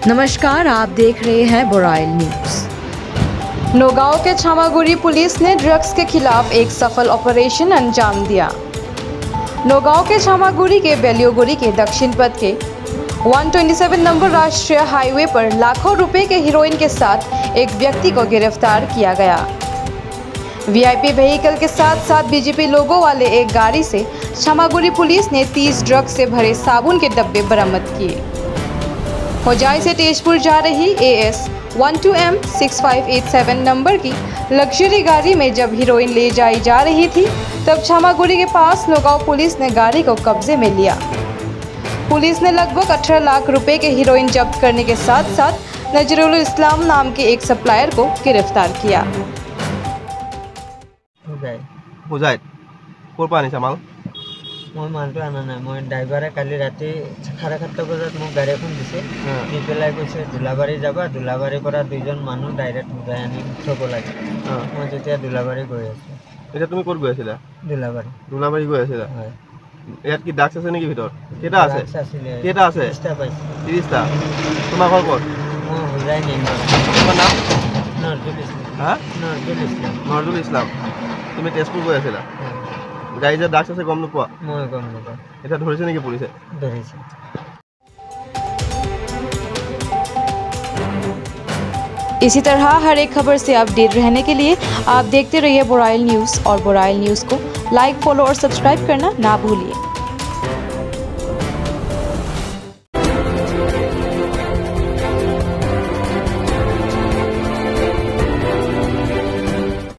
नमस्कार, आप देख रहे हैं बोराइल न्यूज़। नौगांव के छामागुड़ी पुलिस ने ड्रग्स के खिलाफ एक सफल ऑपरेशन अंजाम दिया। नौगांव के छामागुड़ी के बेलियोगुड़ी के दक्षिण पथ के 127 नंबर राष्ट्रीय हाईवे पर लाखों रुपए के हीरोइन के साथ एक व्यक्ति को गिरफ्तार किया गया। वीआईपी व्हीकल के साथ साथ बीजेपी लोगों वाले एक गाड़ी से छामागुड़ी पुलिस ने 30 ड्रग्स से भरे साबुन के डब्बे बरामद किए। होजाई से तेजपुर जा रही AS 12M 6587 नंबर की लग्जरी गाड़ी में जब हीरोइन ले जाई जा रही थी, तब छामागुड़ी के पास नौगांव पुलिस ने गाड़ी को कब्जे में लिया। पुलिस ने लगभग 18 लाख रुपए के हीरोइन जब्त करने के साथ साथ नजरुल इस्लाम नाम के एक सप्लायर को गिरफ्तार किया। होजाई कोर पानी सामाल मैं मालটো आना ना मैं ड्राइवरे काली राति 7:30 बजात মোক গাড়ী এখন দিছে দি পেলাই কৈছে দুলাবাৰী যাবা দুলাবাৰীৰ পৰা দুইজন মানুহ ডাইৰেক্ট উঠাই আনি থব লাগে মই যেতিয়া দুলাবাৰী গৈ আছো। এটা তুমি ক'ত গৈ আছিলা? দুলাবাৰী গৈ আছিলা। হয়। ইয়াত কি ডাক্স আছে নেকি ভিতৰত? কেটা আছে? কেটা আছে? 30টা পাইছে। 30টা। তোমাৰ ঘৰ ক'ত? মই হোজাই নিম। তোমাৰ নাম? নজরুল ইসলাম। হা? নজরুল ইসলাম। তুমি তেজপুৰ গৈ আছিলা? গাড়ী যে ডাক্স আছে গম নোপোৱা? মই গম নাপাওঁ। এটা ধৰিছে নেকি পুলিচে? ধৰিছে। इसी तरह हर एक खबर से अपडेट रहने के लिए आप देखते रहिए बोराइल न्यूज़ और बोराइल न्यूज़ को लाइक, फॉलो और सब्सक्राइब करना ना भूलिए।